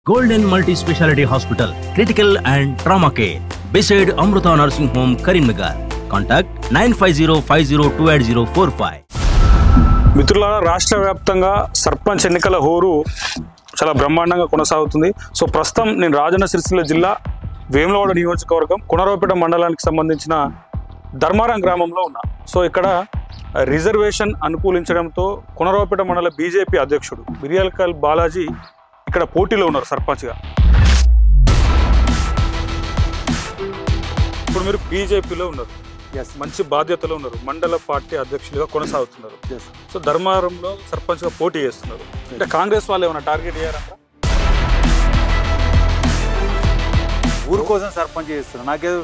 Golden Multi-Speciality Hospital, Critical and Trauma Care, beside Amruta Nursing Home, Karimnagar. Contact 9505028045. మిత్రులారా, రాష్ట్ర వ్యాప్తంగా సర్పంచ్ ఎన్నికల హోరు చాలా బ్రహ్మాండంగా కొనసాగుతుంది. సో ప్రస్తుతం నేను రాజన్న సిరిసిల్ల జిల్లా వేములవాడ నియోజకవర్గం కునరావుపేట మండలానికి సంబంధించిన ధర్మారం గ్రామంలో ఉన్నా. సో ఇక్కడ రిజర్వేషన్ అనుకూలించడంతో కునరావుపేట మండల బీజేపీ అధ్యక్షుడు బిర్యాలకల్ బాలాజీ ఇక్కడ పోటీలో ఉన్నారు సర్పంచ్గా. ఇప్పుడు మీరు బీజేపీలో ఉన్నారు, మంచి బాధ్యతలో ఉన్నారు, మండల పార్టీ అధ్యక్షులుగా కొనసాగుతున్నారు. సో ధర్మారంలో సర్పంచ్గా పోటీ చేస్తున్నారు. అంటే కాంగ్రెస్ వాళ్ళు ఏమైనా టార్గెట్ చేయారంట? ఊరు కోసం సర్పంచ్ చేస్తున్నాను. నాకేదో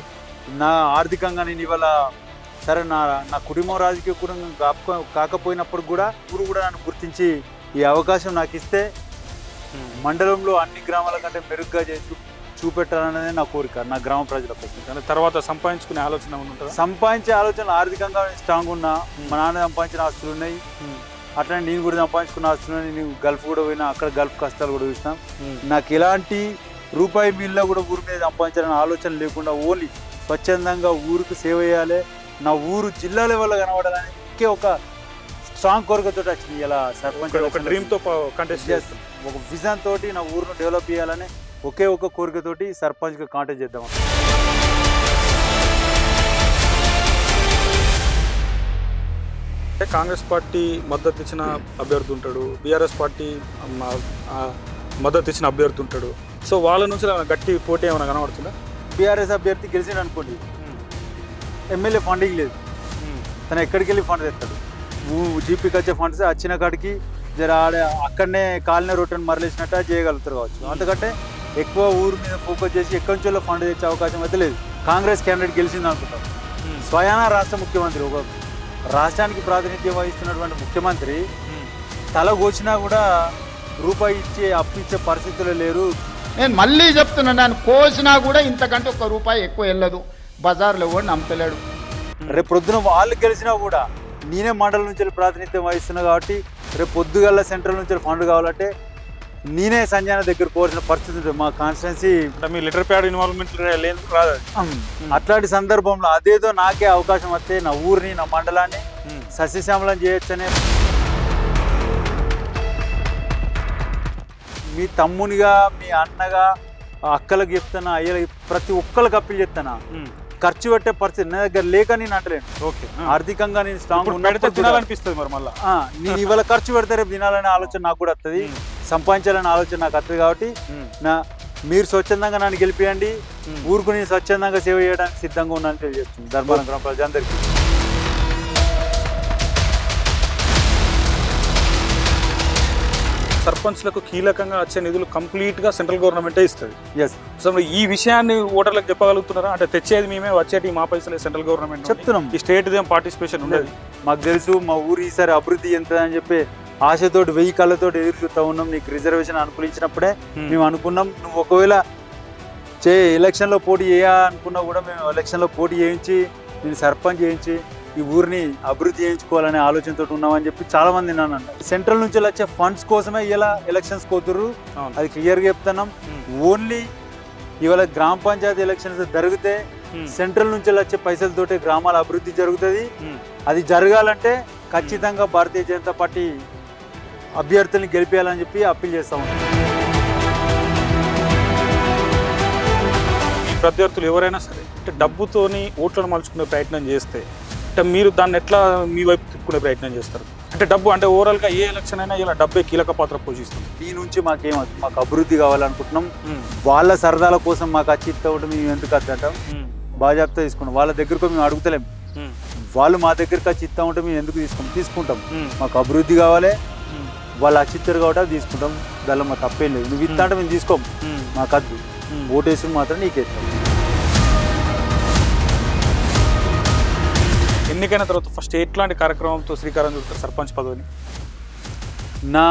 నా ఆర్థికంగా నేను ఇవాళ సరే నా కుటుంబం రాజకీయ కుటుంబం కాకపోయినప్పుడు కూడా ఊరు కూడా నన్ను గుర్తించి ఈ అవకాశం నాకు ఇస్తే మండలంలో అన్ని గ్రామాల కంటే మెరుగ్గా చేసి చూపెట్టాలనేది నా కోరిక, నా గ్రామ ప్రజల కోసం. తర్వాత సంపాదించుకునే ఆలోచన ఉంటుంది. సంపాదించే ఆలోచన ఆర్థికంగా స్ట్రాంగ్ ఉన్నా, మా నాన్న సంపాదించిన ఆస్తులు ఉన్నాయి, అట్లనే నేను కూడా సంపాదించుకున్న ఆస్తులు ఉన్నాయి. నేను గల్ఫ్ కూడా పోయినా, అక్కడ గల్ఫ్ కష్టాలు కూడా చూసినాం. నాకు ఎలాంటి రూపాయి మిల్లో కూడా ఊరి మీద సంపాదించాలనే ఆలోచన లేకుండా ఓన్లీ స్వచ్ఛందంగా ఊరికి సేవ చేయాలి, నా ఊరు జిల్లా లెవెల్లో కనబడాలని ఒకే ఒక స్ట్రాంగ్ కోరికతో వచ్చింది. ఇలా సర్పంచ్ ఒక డ్రీమ్తో కంటెస్ట్ చేస్తాం, ఒక విజన్ తోటి నా ఊరును డెవలప్ చేయాలని ఒకే ఒక కోరికతోటి సర్పంచ్గా కాంటాక్ట్ చేద్దాం. కాంగ్రెస్ పార్టీ మద్దతు ఇచ్చిన అభ్యర్థి ఉంటాడు, బీఆర్ఎస్ పార్టీ మద్దతు ఇచ్చిన అభ్యర్థి ఉంటాడు. సో వాళ్ళ నుంచి గట్టి పోటీ ఏమైనా కనబడుతుందా? బీఆర్ఎస్ అభ్యర్థి గెలిచిండు అనుకోండి, ఎమ్మెల్యే ఫండింగ్ లేదు, తను ఎక్కడికి వెళ్ళి ఫండ్ తెస్తాడు? జీపీకి వచ్చే ఫండ్స్ వచ్చిన కాడికి జర అక్కడనే కాలనీ రొట్టెని మరలేసినట్టు చేయగలుగుతారు కావచ్చు. అంతకంటే ఎక్కువ ఊరు మీద ఫోకస్ చేసి ఎక్కడి నుంచో ఫండ్ తెచ్చే అవకాశం అయితే లేదు. కాంగ్రెస్ క్యాండిడేట్ గెలిచింది అనుకుంటారు. స్వయానా రాష్ట్ర ముఖ్యమంత్రి, ఒక రాష్ట్రానికి ప్రాతినిధ్యం వహిస్తున్నటువంటి ముఖ్యమంత్రి తల కోసినా కూడా రూపాయి ఇచ్చే అప్పు ఇచ్చే పరిస్థితులు లేరు. నేను మళ్ళీ చెప్తున్నాను, నేను కోసినా కూడా ఇంతకంటే ఒక్క రూపాయి ఎక్కువ వెళ్ళదు, బజార్లో కూడా నమ్మలేడు. రేపు పొద్దున వాళ్ళు గెలిచినా కూడా నేనే మండలం నుంచి ప్రాతినిధ్యం వహిస్తున్నా కాబట్టి రేపు పొద్దుగల్ల సెంట్రల్ నుంచి ఫండ్ కావాలంటే నేనే సంజాన దగ్గర కోరిన పరిస్థితి ఉంటుంది. మా కాన్స్టిట్యున్సీ మీ లెటర్ ప్యాడ్ ఇన్వాల్వ్మెంట్ లేదు రాదు. అట్లాంటి సందర్భంలో అదేదో నాకే అవకాశం వస్తే నా ఊరిని, నా మండలాన్ని సస్యశ్యామలం చేయొచ్చనే మీ తమ్మునిగా, మీ అన్నగా, అక్కలకు చెప్తానా, అయ్యలకి ప్రతి ఒక్కరికి అప్పీల్ చెప్తానా. ఖర్చు పెట్టే పరిస్థితి నా దగ్గర లేక నేను అంటలేను. ఓకే, ఆర్థికంగా నేను స్ట్రాంగ్ తినాలనిపిస్తుంది. మరి మళ్ళీ నేను ఇవాళ ఖర్చు పెడితే రేపు తినాలనే ఆలోచన నాకు కూడా వస్తుంది, సంపాదించాలనే ఆలోచన నాకు వస్తుంది. కాబట్టి మీరు స్వచ్ఛందంగా నన్ను గెలిపియండి, ఊరుకు నేను స్వచ్ఛందంగా సేవ చేయడానికి సిద్ధంగా ఉన్నానని తెలియజేస్తుంది ధర్మారం గ్రామ ప్రజలందరికీ. సర్పంచ్లకు కీలకంగా వచ్చే నిధులు కంప్లీట్గా సెంట్రల్ గవర్నమెంటే ఇస్తుంది. ఎస్, సో ఈ విషయాన్ని ఓటర్లకు చెప్పగలుగుతున్నారా? అంటే తెచ్చేది మేమే, వచ్చేటి మా పైసలే సెంట్రల్ గవర్నమెంట్ చెప్తున్నాం. ఈ స్టేట్ ఏం పార్టిసిపేషన్ ఉండేది మాకు తెలుసు. మా ఊరు ఈసారి అభివృద్ధి ఎంత అని చెప్పి ఆశతోటి 1000 కళ్ళతోటి ఎదురు చూస్తూ ఉన్నాం. నీకు రిజర్వేషన్ అనుకూలించినప్పుడే మేము అనుకున్నాం. నువ్వు ఒకవేళ ఎలక్షన్లో పోటీ చేయాలనుకున్నా కూడా మేము ఎలక్షన్లో పోటీ చేయించి నేను సర్పంచ్ చేయించి ఈ ఊరిని అభివృద్ధి చేయించుకోవాలనే ఆలోచనతో ఉన్నామని చెప్పి చాలా మంది నన్ను అన్నారు. సెంట్రల్ నుంచి వచ్చే ఫండ్స్ కోసమే ఇలా ఎలక్షన్స్ కోతుర్రు, అది క్లియర్గా చెప్తున్నాం. ఓన్లీ ఇవాళ గ్రామ పంచాయతీ ఎలక్షన్స్ జరిగితే సెంట్రల్ నుంచి వచ్చే పైసలతోటి గ్రామాల అభివృద్ధి జరుగుతుంది. అది జరగాలంటే ఖచ్చితంగా భారతీయ జనతా పార్టీ అభ్యర్థుల్ని గెలిపేయాలని చెప్పి అప్పీల్ చేస్తా ఉన్నాం. ప్రత్యర్థులు ఎవరైనా సరే అంటే డబ్బుతోని ఓట్లను మలుచుకునే ప్రయత్నం చేస్తే అంటే మీరు దాన్ని ఎట్లా మీ వైపు తిప్పుకునే ప్రయత్నం చేస్తారు? అంటే డబ్బు అంటే ఓవరాల్గా ఏ ఎలక్షన్ అయినా ఇలా డబ్బే కీలక పాత్ర పోషిస్తుంది. దీని నుంచి మాకేమవుతుంది, మాకు అభివృద్ధి కావాలనుకుంటున్నాం. వాళ్ళ సరదాల కోసం మాకు వచ్చి ఇస్తా ఉంటే మేము ఎందుకు వద్దంటాం, బాజాప్తా తీసుకుంటాం. వాళ్ళ దగ్గరకు మేము అడుగుతలేము, వాళ్ళు మా దగ్గరికి వచ్చి ఇస్తా ఉంటే మేము ఎందుకు తీసుకుంటాం. మాకు అభివృద్ధి కావాలి, వాళ్ళు అచ్చిత్తారు కాబట్టి తీసుకుంటాం. దానిలో మా తప్పేం లేదు. నువ్వు ఇస్తా అంటే మేము తీసుకోము, మాకు వద్దు. ఓటేసి మాత్రం నీకేస్తాం. ఎన్నికైన తర్వాత ఫస్ట్ ఎట్లాంటి కార్యక్రమంతో శ్రీకారం చుడతారు సర్పంచ్ పదవిని? మా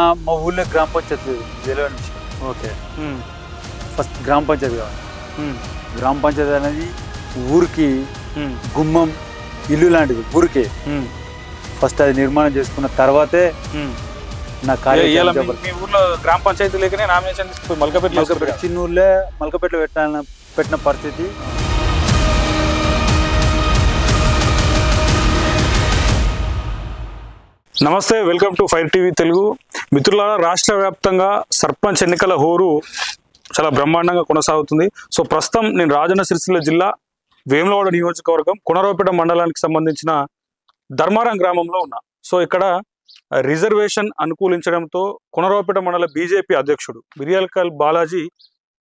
ఊళ్ళో గ్రామ పంచాయతీ లేదు, తెలియని విషయం. ఓకే, ఫస్ట్ గ్రామ పంచాయతీ కావాలి. గ్రామ పంచాయతీ అనేది ఊరికి గుమ్మం, ఇల్లు లాంటిది ఊరికే. ఫస్ట్ అది నిర్మాణం చేసుకున్న తర్వాతే నా కార్యక్రమం మీ ఊర్లో గ్రామ పంచాయతీ లేకనే నామినేషన్ తీసుకుపోయి మల్కపేట చిన్న ఊళ్ళే మల్కపేటలో పెట్టిన పరిస్థితి. నమస్తే, welcome to fire TV Telugu. మిత్రులారా, రాష్ట్ర వ్యాప్తంగా సర్పంచ్ ఎన్నికల హోరు చాలా బ్రహ్మాండంగా కొనసాగుతుంది. సో ప్రస్తుతం నేను రాజన్న సిరిసిల్ల జిల్లా వేములవాడ నియోజకవర్గం కునరావుపేట మండలానికి సంబంధించిన ధర్మారం గ్రామంలో ఉన్నా. సో ఇక్కడ రిజర్వేషన్ అనుకూలించడంతో కునరావుపేట మండల బీజేపీ అధ్యక్షుడు బిర్యాలకల్ బాలాజీ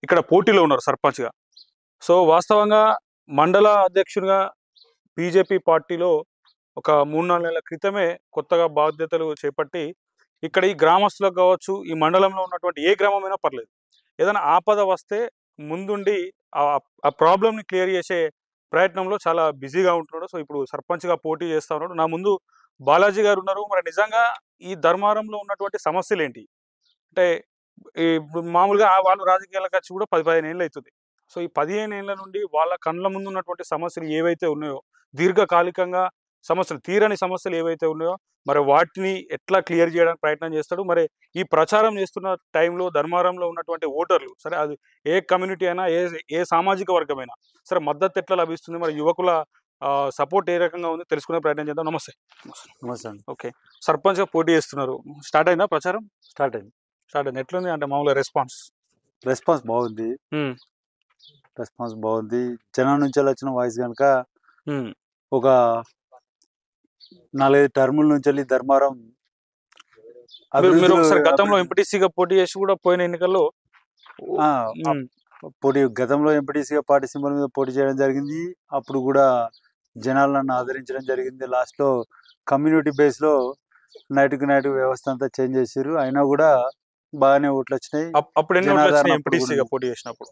ఇక్కడ పోటీలో ఉన్నారు సర్పంచ్గా. సో వాస్తవంగా మండల అధ్యక్షుడిగా బీజేపీ పార్టీలో ఒక 3-4 నెలల క్రితమే కొత్తగా బాధ్యతలు చేపట్టి ఇక్కడ ఈ గ్రామస్తులకు కావచ్చు, ఈ మండలంలో ఉన్నటువంటి ఏ గ్రామమైనా పర్లేదు, ఏదైనా ఆపద వస్తే ముందుండి ఆ ప్రాబ్లమ్ని క్లియర్ చేసే ప్రయత్నంలో చాలా బిజీగా ఉంటున్నాడు. సో ఇప్పుడు సర్పంచ్గా పోటీ చేస్తూ ఉన్నాడు. నా ముందు బాలాజీ గారు ఉన్నారు. మరి నిజంగా ఈ ధర్మారంలో ఉన్నటువంటి సమస్యలు ఏంటి అంటే, మామూలుగా వాళ్ళు రాజకీయాలకు వచ్చి కూడా 10-15 ఏళ్ళు అవుతుంది. సో ఈ 15 ఏళ్ళ నుండి వాళ్ళ కళ్ళ ముందు ఉన్నటువంటి సమస్యలు ఏవైతే ఉన్నాయో, దీర్ఘకాలికంగా సమస్యలు, తీరని సమస్యలు ఏవైతే ఉన్నాయో, మరి వాటిని ఎట్లా క్లియర్ చేయడానికి ప్రయత్నం చేస్తాడు. మరి ఈ ప్రచారం చేస్తున్న టైంలో ధర్మారంలో ఉన్నటువంటి ఓటర్లు, సరే అది ఏ కమ్యూనిటీ అయినా, ఏ సామాజిక వర్గమైనా సరే, మద్దతు ఎట్లా లభిస్తుంది, మరి యువకుల సపోర్ట్ ఏ రకంగా ఉంది తెలుసుకునే ప్రయత్నం చేద్దాం. నమస్తే. నమస్తే. ఓకే, సర్పంచ్గా పోటీ చేస్తున్నారు, స్టార్ట్ అయిందా ప్రచారం? స్టార్ట్ అయింది. ఎట్లుంది అంటే మామూలుగా రెస్పాన్స్ బాగుంది. జనం నుంచి వచ్చిన వాయిస్ కనుక ఒక 4-5 టర్ముల నుంచి వెళ్ళి ధర్మారం మీరు ఒకసారి గతంలో ఎంపీటీసీగా పోటీ చేసి కూడా పోయిన ఎన్నికల్లో గతంలో ఎంపీటీసీగా పార్టీ సింబల్ మీద పోటీ చేయడం జరిగింది. అప్పుడు కూడా జనాలు నన్ను ఆదరించడం జరిగింది. లాస్ట్లో కమ్యూనిటీ బేస్లో నైట్కి నైట్ వ్యవస్థ అంతా చేంజ్ చేసారు. అయినా కూడా బాగానే ఓట్లు వచ్చినాయి. అప్పుడు ఎన్ని ఓట్లు వచ్చినాయి ఎంపీటీసీగా పోటీ చేసినప్పుడు?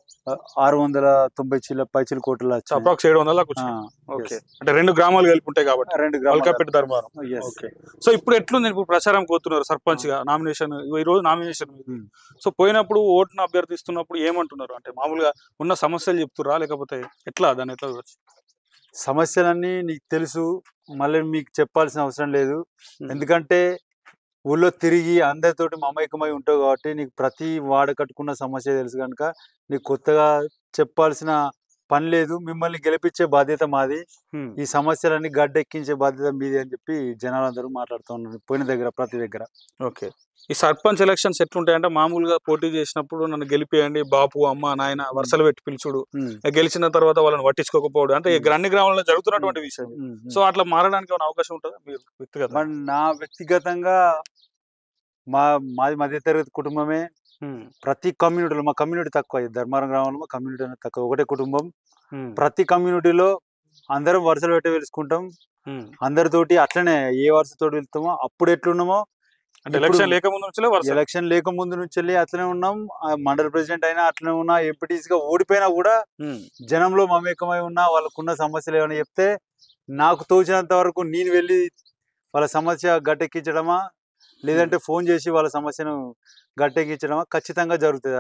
690 పైచిల కోట్లు వచ్చాయి. అప్రాక్స్ 700 ఓకే, అంటే 2 గ్రామాలు కలిపి ఉంటాయి కాబట్టి 2 గ్రామాలు ధర్మారం. ఓకే, సో ఇప్పుడు ఎట్లుంది? ఇప్పుడు ప్రచారం పోతున్నారు సర్పంచ్ గా, నామినేషన్ ఈ రోజు నామినేషన్. సో పోయినప్పుడు ఓటును అభ్యర్థిస్తున్నప్పుడు ఏమంటున్నారు అంటే, మామూలుగా ఉన్న సమస్యలు చెప్తురా లేకపోతే ఎట్లా, దాన్ని ఎట్లా చూడొచ్చు? సమస్యలన్నీ నీకు తెలుసు, మళ్ళీ మీకు చెప్పాల్సిన అవసరం లేదు. ఎందుకంటే ఊళ్ళో తిరిగి అందరితోటి మమేకమై ఉంటావు కాబట్టి నీకు ప్రతి వాడ కట్టుకున్న సమస్య తెలుసు కనుక నీకు కొత్తగా చెప్పాల్సిన పని లేదు. మిమ్మల్ని గెలిపించే బాధ్యత మాది, ఈ సమస్యలన్నీ గడ్డెక్కించే బాధ్యత మీది అని చెప్పి జనాలందరూ మాట్లాడుతూ ఉన్నారు పోయిన దగ్గర, ప్రతి దగ్గర. ఓకే, ఈ సర్పంచ్ ఎలక్షన్స్ ఎట్లుంటాయంటే, మామూలుగా పోటీ చేసినప్పుడు నన్ను గెలిపేయండి బాపు అమ్మ నాయన వరుసలు పెట్టి పిలుచుడు, గెలిచిన తర్వాత వాళ్ళని పట్టించుకోకపోవడం, అంటే అన్ని గ్రామాల్లో జరుగుతున్నటువంటి విషయం. సో అట్లా మారడానికి ఏమైనా అవకాశం ఉంటుందా మీరు వ్యక్తిగతంగా? నా వ్యక్తిగతంగా మాది మధ్యతరగతి కుటుంబమే. ప్రతి కమ్యూనిటీలో, మా కమ్యూనిటీ తక్కువ, ధర్మారం గ్రామంలో మా కమ్యూనిటీ అనేది తక్కువ, ఒకటే కుటుంబం. ప్రతి కమ్యూనిటీలో అందరం వరుసలు పెట్టి వెలుసుకుంటాం. అందరితోటి అట్లనే ఏ వరుసతోటి వెళ్తామో అప్పుడు ఎట్లున్నామో, ఎలక్షన్ లేకముందు నుంచి అట్లనే ఉన్నాం. మండల ప్రెసిడెంట్ అయినా అట్లనే ఉన్నా, ఎంపీటీసీగా ఓడిపోయినా కూడా జనంలో మమేకమై ఉన్నా. వాళ్ళకున్న సమస్యలు ఏమైనా చెప్తే నాకు తోచినంత వరకు నేను వెళ్ళి వాళ్ళ సమస్య గట్టెక్కించడమా, లేదంటే ఫోన్ చేసి వాళ్ళ సమస్యను గట్టెక్కించడమా ఖచ్చితంగా జరుగుతుంది.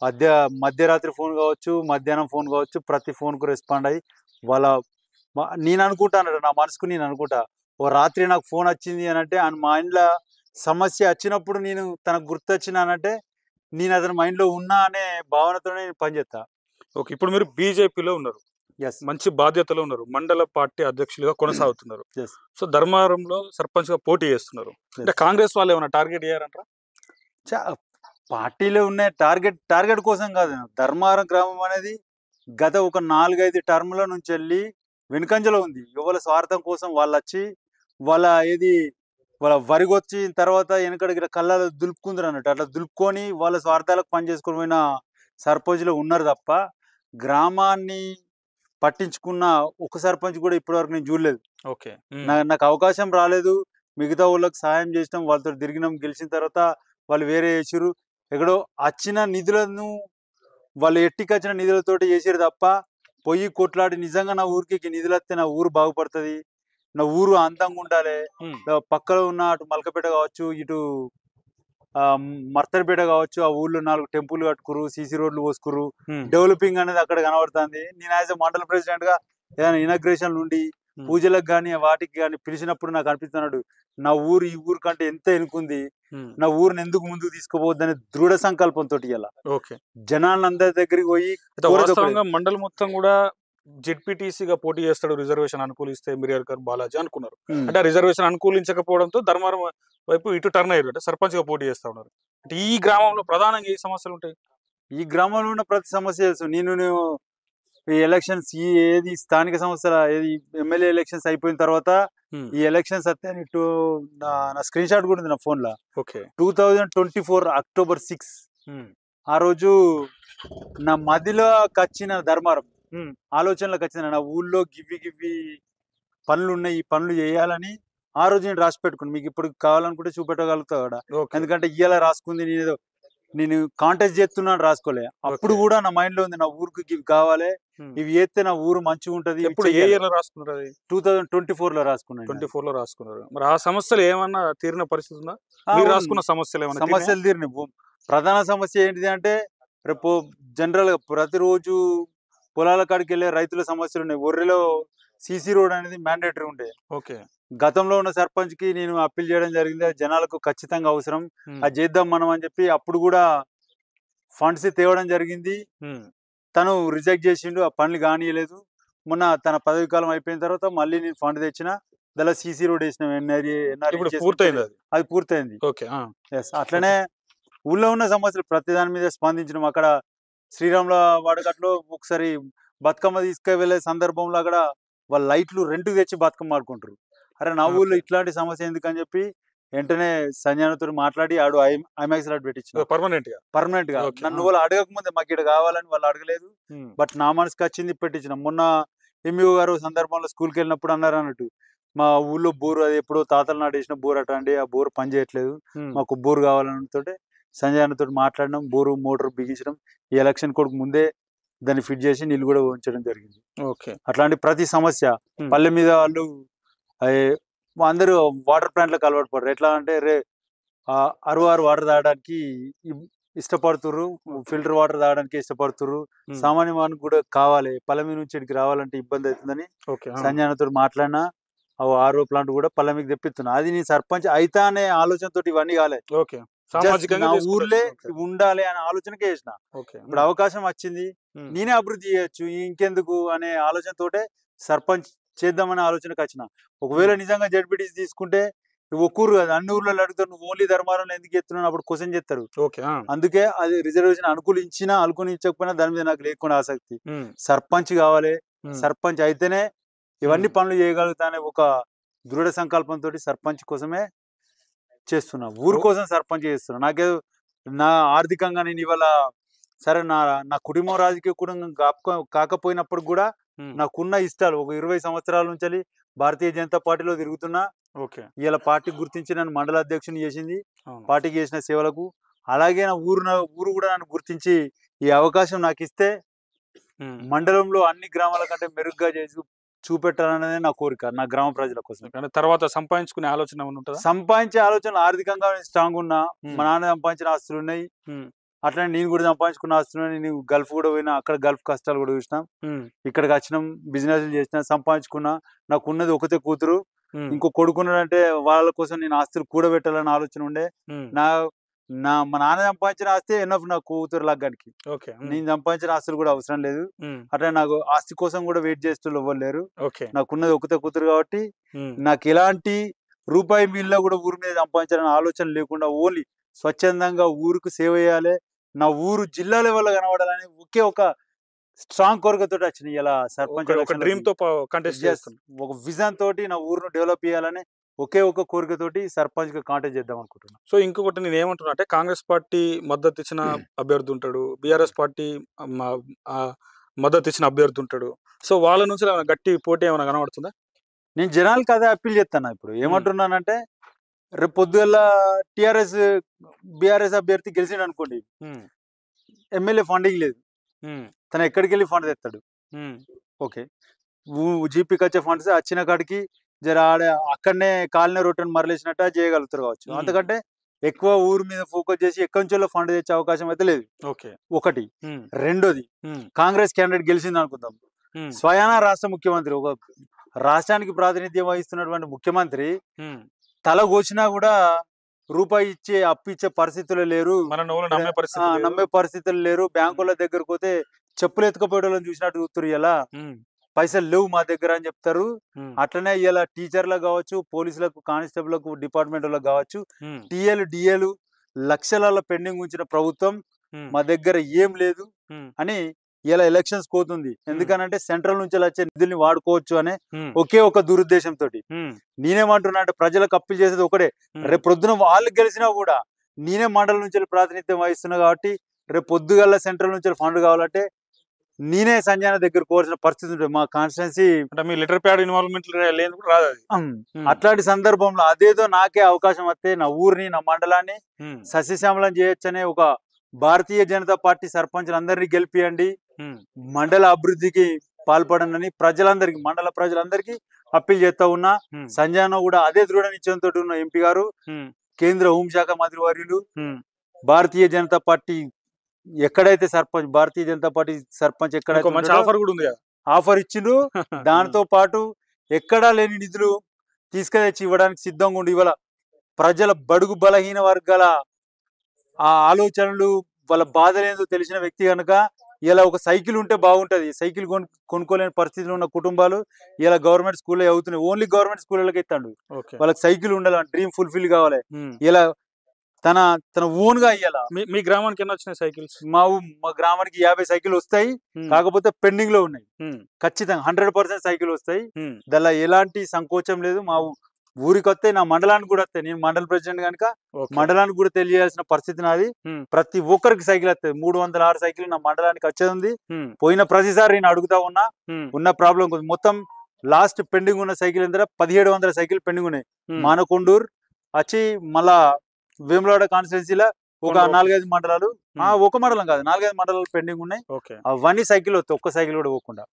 అది మధ్యరాత్రి ఫోన్ కావచ్చు, మధ్యాహ్నం ఫోన్ కావచ్చు, ప్రతి ఫోన్కు రెస్పాండ్ అయ్యి నేను అనుకుంటాను, నా మనసుకు నేను అనుకుంటా, ఓ రాత్రి నాకు ఫోన్ వచ్చింది అని అంటే మా ఇంట్లో సమస్య వచ్చినప్పుడు నేను తనకు గుర్తొచ్చినానంటే నేను అతని మైండ్లో ఉన్నా అనే భావనతోనే నేను పనిచేస్తా. ఓకే, ఇప్పుడు మీరు బీజేపీలో ఉన్నారు, మంచి బాధ్యతలో ఉన్నారు, మండల పార్టీ అధ్యక్షులుగా కొనసాగుతున్నారు. సో ధర్మారంలో సర్పంచ్ గా పోటీ చేస్తున్నారు. అంటే కాంగ్రెస్ వాళ్ళు ఏమైనా టార్గెట్ చేయారంటారా? పార్టీలో ఉన్న టార్గెట్ కోసం కాదు. ధర్మారం గ్రామం అనేది గత ఒక 4-5 టర్ముల నుంచి వెళ్ళి వెనుకంజలో ఉంది. యువల స్వార్థం కోసం వాళ్ళు వచ్చి వాళ్ళ వరిగొచ్చిన తర్వాత వెనకడికి కళ్ళలో దులుపుకుందరు అన్నట్టు, అట్లా దులుపుకొని వాళ్ళ స్వార్థాలకు పనిచేసుకొని పోయిన సర్పంచ్లు ఉన్నారు తప్ప గ్రామాన్ని పట్టించుకున్న ఒక సర్పంచ్ కూడా ఇప్పటివరకు నేను చూడలేదు. ఓకే, నాకు అవకాశం రాలేదు. మిగతా వాళ్ళకి సాయం చేసినాం, వాళ్ళతో తిరిగినాం. గెలిచిన తర్వాత వాళ్ళు వేరే చేసిరు, ఎక్కడో వచ్చిన నిధులను వాళ్ళు ఎట్టికొచ్చిన నిధులతోటి చేసారు తప్ప పొయ్యి కొట్లాడి నిజంగా నా ఊరికి నిధులు వస్తే నా ఊరు బాగుపడుతుంది, నా ఊరు అందంగా ఉండాలి, పక్కలో ఉన్న అటు మల్కపేట కావచ్చు, ఇటు మర్తనపేట కావచ్చు, ఆ ఊళ్ళో 4 టెంపుల్ కట్టుకురు, సీసీ రోడ్లు పోసుకురు, డెవలపింగ్ అనేది అక్కడ కనబడుతుంది. నేను యాజ్ ఎ మండల ప్రెసిడెంట్ గా ఏదైనా ఇనాగ్రేషన్ నుండి పూజలకు కానీ వాటికి కానీ పిలిచినప్పుడు నాకు అనిపిస్తున్నాడు, నా ఊరు ఈ ఊరు కంటే ఎంత ఎనుకుంది, నా ఊరిని ఎందుకు ముందుకు తీసుకుపోవద్దనే దృఢ సంకల్పంతో ఇలా ఓకే. జనాలందరి దగ్గరికి పోయి వాస్తవంగా మండలం మొత్తం కూడా జెడ్పీటీసీగా పోటీ చేస్తాడు రిజర్వేషన్ అనుకూలిస్తే మిర్యాలకర్ బాలాజీ అనుకున్నారు. అంటే రిజర్వేషన్ అనుకూలించకపోవడంతో ధర్మారం వైపు ఇటు టర్న్ అయ్యారు. అంటే సర్పంచ్ గా పోటీ చేస్తా ఉన్నారు. అంటే ఈ గ్రామంలో ప్రధానంగా ఏ సమస్యలు ఉంటాయి? ఈ గ్రామంలో ఉన్న ప్రతి సమస్య తెలుసు. నేను ఈ ఎలక్షన్స్ ఏది స్థానిక సంస్థల ఏది ఎమ్మెల్యే ఎలక్షన్స్ అయిపోయిన తర్వాత ఈ ఎలక్షన్స్ వస్తే నా స్క్రీన్ షాట్ కూడా ఉంది నా ఫోన్ లో. 2024 October 6 ఆ రోజు నా మదిలో వచ్చిన ధర్మారం ఆలోచనలకు వచ్చిన నా ఊళ్ళో గివ్వి పనులు ఉన్నాయి, ఈ పనులు చేయాలని ఆ రోజు నేను రాసి పెట్టుకుని మీకు ఇప్పుడు కావాలనుకుంటే చూపెట్టగలుగుతా కూడా. ఎందుకంటే ఇవాళ రాసుకుంది నేను కాంటెస్ట్ చేస్తున్నాను రాసుకోలే. అప్పుడు కూడా నా మైండ్ లో ఉంది నా ఊరికి ఇవి కావాలి, ఇవి చేస్తే నా ఊరు మంచిగా ఉంటది. ఇప్పుడు ఏ ఇయర్ లో రాసుకున్నారు? 2024 లో రాసుకున్నాను. 24 లో రాసుకున్నారు. మరి ఆ సమస్యలు ఏమన్నా తీరిన పరిస్థితి ఉందా? మీరు రాసుకున్న సమస్యలు ఏమన్నా సమస్యలు తీరిన ప్రధాన సమస్య ఏంటిది అంటే రేపు జనరల్ గా ప్రతిరోజు పొలాల కాడికి వెళ్ళే రైతుల సమస్యలు ఉన్నాయి. ఒర్రెలో సీసీ రోడ్ అనేది మ్యాండేటరీ ఉండే. ఓకే. గతంలో ఉన్న సర్పంచ్ కి నేను అప్పీల్ చేయడం జరిగింది. జనాలకు ఖచ్చితంగా అవసరం, అది చేద్దాం మనం అని చెప్పి అప్పుడు కూడా ఫండ్స్ తేవడం జరిగింది. తను రిజెక్ట్ చేసిండు, ఆ పనులు కానియలేదు. మొన్న తన పదవి కాలం అయిపోయిన తర్వాత మళ్ళీ నేను ఫండ్ తెచ్చిన దాని సీసీ రోడ్ వేసినాం. అది పూర్తయింది. అట్లనే ఊళ్ళో ఉన్న సమస్యలు ప్రతి దాని మీద స్పందించినాం. అక్కడ శ్రీరాముల వాడకట్లో ఒకసారి బతుకమ్మ తీసుకువెళ్ళే సందర్భంలో అక్కడ వాళ్ళ లైట్లు రెంట్కి తెచ్చి బతుకమ్మ ఆడుకుంటారు. అరే నా ఊళ్ళో ఇట్లాంటి సమస్య ఎందుకని చెప్పి వెంటనే సంజయనతో మాట్లాడి ఆడు ఐమాక్స్ లాట్ పెట్టించిన పర్మనెంట్ గా. నన్ను వాళ్ళు అడగకముందే మాకు ఇక్కడ కావాలని వాళ్ళు అడగలేదు, బట్ నా మనసుకు వచ్చింది పెట్టించిన. మొన్న ఎంఈఓ గారు సందర్భంలో స్కూల్కి వెళ్ళినప్పుడు అన్నారు అన్నట్టు, మా ఊళ్ళో బోరు అది ఎప్పుడో తాతల నాటి వేసిన బోర్ అట అండి, ఆ బోర్ పని చేయట్లేదు, మాకు బోర్ కావాలన్నతో సంజయనతో మాట్లాడినాం. బోరు మోటార్ బిగించడం ఈ ఎలక్షన్ కొడుకు ముందే దాన్ని ఫిట్ చేసి నీళ్ళు కూడా ఉంచడం జరిగింది. అట్లాంటి ప్రతి సమస్య పల్లె మీద వాళ్ళు అందరూ వాటర్ ప్లాంట్లకు అలవాటు పడరు. ఎట్లా అంటే అరువారు వాటర్ తాగడానికి ఇష్టపడుతుర్రు, ఫిల్టర్ వాటర్ తాగడానికి ఇష్టపడుతుర్రు. సామాన్య వానికి కూడా కావాలి, పల్లె మీద నుంచి ఇక్కడికి రావాలంటే ఇబ్బంది అవుతుందని సంజయనతో మాట్లాడినా ఆరో ప్లాంట్ కూడా పల్లె మీకు తెప్పిస్తున్నా. అది నీ సర్పంచ్ అయితా అనే ఆలోచనతో ఇవన్నీ కాలే, ఊర్లే ఉండాలి అనే ఆలోచనకే చేసిన. ఇప్పుడు అవకాశం వచ్చింది, నేనే అభివృద్ధి చేయొచ్చు ఇంకెందుకు అనే ఆలోచనతోటే సర్పంచ్ చేద్దామనే ఆలోచనకు వచ్చిన. ఒకవేళ నిజంగా జడ్పీటీసీ తీసుకుంటే ఒక్కూరు కాదు అన్ని ఊర్లలో అడుగుతారు, నువ్వు ఓన్లీ ధర్మారంలో ఎందుకు ఎత్తున్నావు అప్పుడు క్వశ్చన్ చేస్తారు. అందుకే అది రిజర్వేషన్ అనుకూలించకపోయినా దాని మీద నాకు లేకుండా ఆసక్తి. సర్పంచ్ కావాలి, సర్పంచ్ అయితేనే ఇవన్నీ పనులు చేయగలుగుతానే ఒక దృఢ సంకల్పంతో సర్పంచ్ కోసమే చేస్తున్నా, ఊరు కోసం సర్పంచ్ చేస్తున్నా. నాకేదో నా ఆర్థికంగా నేను ఇవాళ సరే నా కుటుంబం రాజకీయ కుటుంబం కాకపోయినప్పుడు కూడా నాకున్న ఇష్టాలు ఒక 20 సంవత్సరాల నుంచి భారతీయ జనతా పార్టీలో తిరుగుతున్నా. ఇలా పార్టీ గుర్తించి నన్ను మండల అధ్యక్షుని చేసింది, పార్టీకి చేసిన సేవలకు. అలాగే నా ఊరు కూడా నన్ను గుర్తించి ఈ అవకాశం నాకు ఇస్తే మండలంలో అన్ని గ్రామాల కంటే మెరుగ్గా చేసి చూపెట్టాలనేది నా కోరిక, నా గ్రామ ప్రజల కోసం. తర్వాత సంపాదించుకునే ఆలోచన సంపాదించే ఆలోచన ఆర్థికంగా స్ట్రాంగ్ ఉన్నా, మా నాన్న సంపాదించిన ఆస్తులు ఉన్నాయి, అట్లనే నేను కూడా సంపాదించుకున్న ఆస్తులు. నేను గల్ఫ్ కూడా పోయినా, అక్కడ గల్ఫ్ కష్టాలు కూడా చూసినాం. ఇక్కడికి వచ్చినాం, బిజినెస్ చేసినా, సంపాదించుకున్నా. నాకు ఉన్నది ఒకతే కూతురు, ఇంకో కొడుకున్నాడంటే వాళ్ళ కోసం నేను ఆస్తులు కూడబెట్టాలన్న ఆలోచన ఉండే. మా నాన్న సంపాదించిన ఆస్తి ఎన్నఫ్ నా కూతురు లగ్గానికి. నేను సంపాదించిన ఆస్తులు కూడా అవసరం లేదు. అట్లా నాకు ఆస్తి కోసం కూడా వెయిట్ చేస్తూ ఇవ్వలేరు. నాకున్నది ఒకతే కూతురు కాబట్టి నాకు ఎలాంటి రూపాయి మీల్లో కూడా ఊరి మీద సంపాదించాలనే ఆలోచన లేకుండా ఓన్లీ స్వచ్ఛందంగా ఊరికి సేవ చేయాలి, నా ఊరు జిల్లా లెవెల్లో కనబడాలని ఒకే ఒక స్ట్రాంగ్ కోరికతో వచ్చినాయి. ఇలా సర్పంచ్ ఒక విజన్ తోటి నా ఊరును డెవలప్ చేయాలని ఒకే ఒక కోరికతోటి సర్పంచ్ గా కాంటాక్ట్ చేద్దాం అనుకుంటున్నా. సో ఇంకొకటి నేను ఏమంటున్నా అంటే కాంగ్రెస్ పార్టీ మద్దతు ఇచ్చిన అభ్యర్థి ఉంటాడు, బీఆర్ఎస్ పార్టీ మద్దతు ఇచ్చిన అభ్యర్థి ఉంటాడు. సో వాళ్ళ నుంచి గట్టి పోటీ ఏమైనా కనబడుతుందా? నేను జనాలకు అదే అప్పీల్ చేస్తాను. ఇప్పుడు ఏమంటున్నానంటే రేపు పొద్దుగల బీఆర్ఎస్ అభ్యర్థి గెలిచిండు అనుకోండి, ఎమ్మెల్యే ఫండింగ్ లేదు, తను ఎక్కడికి వెళ్ళి ఫండ్ తెస్తాడు. ఓకే, జీపీకి వచ్చే ఫండ్స్ వచ్చిన కాడికి జర అక్కడనే కాలనీ రొట్టెను మరలేసినట్టు చేయగలుగుతారు కావచ్చు. అంతకంటే ఎక్కువ ఊరు మీద ఫోకస్ చేసి ఎక్కడి నుంచో ఫండ్ తెచ్చే అవకాశం అయితే లేదు. ఒకటి. రెండోది, కాంగ్రెస్ క్యాండిడేట్ గెలిచింది అనుకుందాం, స్వయానా రాష్ట్ర ముఖ్యమంత్రి, ఒక రాష్ట్రానికి ప్రాతినిధ్యం వహిస్తున్నటువంటి ముఖ్యమంత్రి తల కోసినా కూడా రూపాయి ఇచ్చే అప్పిచ్చే పరిస్థితులు లేరు, మన నువ్వు నమ్మే పరిస్థితి లేదు. నమ్మే పరిస్థితులు లేరు. బ్యాంకుల దగ్గరకు పోతే చెప్పులు ఎత్తుకపోయేటోళ్ళని చూసినట్టు చూస్తారు, ఇలా పైసలు లేవు మా దగ్గర అని చెప్తారు. అట్లనే ఇలా టీచర్లకు కావచ్చు, పోలీసులకు, కానిస్టేబుల్లకు, డిపార్ట్మెంట్ వాళ్ళకు కావచ్చు, డిఏలు లక్షల పెండింగ్ ఉంచిన ప్రభుత్వం మా దగ్గర ఏం లేదు అని ఇలా ఎలక్షన్స్ పోతుంది. ఎందుకనంటే సెంట్రల్ నుంచి వచ్చే నిధుల్ని వాడుకోవచ్చు అనే ఒకే ఒక దురుద్దేశంతో. నేనేమంటున్నా అంటే ప్రజలకు అప్పీల్ చేసేది ఒకటే, రేపు పొద్దున వాళ్ళు గెలిచినా కూడా నేనే మండలం నుంచి ప్రాతినిధ్యం వహిస్తున్నా కాబట్టి రేపు పొద్దుగల్లా సెంట్రల్ నుంచి ఫండ్ కావాలంటే నేనే సంజయన దగ్గర కోవాల్సిన పరిస్థితి ఉంటుంది. మా కాన్స్టిట్యున్సీ అంటే మీ లెటర్ ప్యాడ్ ఇన్వాల్వ్మెంట్ లేదు కూడా రాదు అది. అట్లాంటి సందర్భంలో అదేదో నాకే అవకాశం వస్తే నా ఊరిని, నా మండలాన్ని సస్యశ్యామలం చేయొచ్చనే ఒక భారతీయ జనతా పార్టీ సర్పంచులందరినీ గెలిపియండి, మండల అభివృద్ధికి పాల్పడండి ప్రజలందరికీ, మండల ప్రజలందరికీ అప్పీల్ చేస్తా ఉన్నా. సంజయన కూడా అదే దృఢ నిశ్చయంతో ఉన్న ఎంపీ గారు, కేంద్ర హోంశాఖ మంత్రి వర్యులు, భారతీయ జనతా పార్టీ ఎక్కడైతే సర్పంచ్, భారతీయ జనతా పార్టీ సర్పంచ్ ఎక్కడైతే మంచి ఆఫర్ కూడా ఉంది కదా, ఆఫర్ ఇచ్చిండ్రు. దాంతో పాటు ఎక్కడా లేని నిధులు తీసుకెచ్చి ఇవ్వడానికి సిద్ధంగా ఉండి, ఇవాళ ప్రజల బడుగు బలహీన వర్గాల ఆ ఆలోచనలు, వాళ్ళ బాధలేందో తెలిసిన వ్యక్తి కనుక ఇలా ఒక సైకిల్ ఉంటే బాగుంటది. సైకిల్ కొనుక్కోలేని పరిస్థితిలో ఉన్న కుటుంబాలు ఇలా గవర్నమెంట్ స్కూల్లో అవుతున్నాయి. ఓన్లీ గవర్నమెంట్ స్కూళ్ళకి ఇస్తాడు. వాళ్ళకి సైకిల్ ఉండాలి, డ్రీమ్ ఫుల్ఫిల్ కావాలి. ఇలా తన ఓన్ గా అయ్యాల. మీ గ్రామానికి ఎన్ని వచ్చినాయి సైకిల్స్? మా గ్రామానికి 50 సైకిల్ వస్తాయి, కాకపోతే పెండింగ్ లో ఉన్నాయి. ఖచ్చితంగా 100% సైకిల్ వస్తాయి. దానిలో ఎలాంటి సంకోచం లేదు. మా ఊరికి వస్తాయి, నా మండలానికి కూడా వస్తాయి. నేను మండల ప్రెసిడెంట్ కనుక మండలానికి కూడా తెలియాల్సిన పరిస్థితి నాది. ప్రతి ఒక్కరికి సైకిల్ వస్తాయి. 306 సైకిల్ నా మండలానికి వచ్చేది ఉంది. పోయిన ప్రతిసారి నేను అడుగుతా ఉన్న ప్రాబ్లం మొత్తం లాస్ట్ పెండింగ్ ఉన్న సైకిల్ ఎంత 1700 సైకిల్ పెండింగ్ ఉన్నాయి. మానకొండూరు వచ్చి మళ్ళా వేములవాడ కాన్స్టిట్యున్సీలో ఒక 4-5 మండలాలు, ఒక మండలం కాదు 4-5 మండలాలు పెండింగ్ ఉన్నాయి. అవన్నీ సైకిల్ వస్తాయి, ఒక్క సైకిల్ కూడా పోకుండా.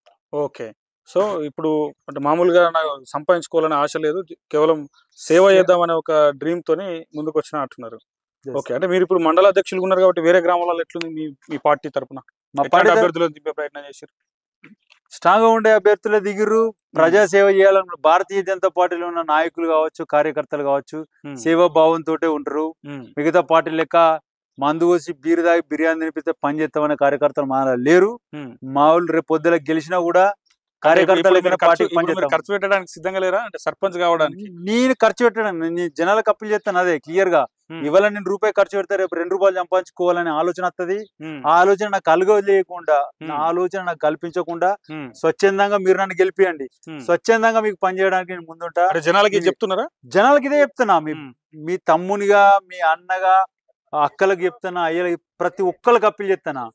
ఓకే, సో ఇప్పుడు అంటే మామూలుగా నాకు సంపాదించుకోవాలనే ఆశ లేదు, కేవలం సేవ చేద్దామనే ఒక డ్రీమ్ తోని ముందుకు వచ్చిన అంటున్నారు. ఓకే, అంటే మీరు ఇప్పుడు మండల అధ్యక్షులు ఉన్నారు కాబట్టి వేరే గ్రామాలలో ఎట్లుంది మీ పార్టీ తరఫున? మా పార్టీ అభ్యర్థులను దింపే ప్రయత్నం చేశారు? స్ట్రాంగ్ గా ఉండే అభ్యర్థులే దిగిర్రు. ప్రజాసేవ చేయాలన్న భారతీయ జనతా పార్టీలో ఉన్న నాయకులు కావచ్చు, కార్యకర్తలు కావచ్చు, సేవా భావంతో ఉంటారు. మిగతా పార్టీ లెక్క మందు వచ్చి బీరు దాగి బిర్యానీ తినిపిస్తే పని చేస్తామనే కార్యకర్తలు మా లేరు. మా వాళ్ళు రేపు పొద్దున గెలిచినా కూడా కార్యకర్తలు ఖర్చు పెట్టడానికి సిద్ధంగా లేరా? అంటే సర్పంచ్ కావడానికి నేను ఖర్చు పెట్టడానికి నేను జనాలకు అప్పీల్ చేస్తాను. అదే క్లియర్ గా ఇవాళ నేను రూపాయి ఖర్చు పెడతా, రేపు 2 రూపాయలు సంపాదించుకోవాలనే ఆలోచన వస్తుంది. ఆ ఆలోచన నాకు కలగలేకుండా, నా ఆలోచన నాకు కల్పించకుండా స్వచ్ఛందంగా మీరు నన్ను గెలిపియండి. స్వచ్ఛందంగా మీకు పని చేయడానికి నేను ముందుంటా. జనాలకి చెప్తున్నారా? జనాలకి ఇదే చెప్తున్నా. మీ తమ్మునిగా, మీ అన్నగా, అక్కలకు చెప్తున్నా, అయ్యలకి ప్రతి ఒక్కరికి అప్పీల్ చేస్తానా.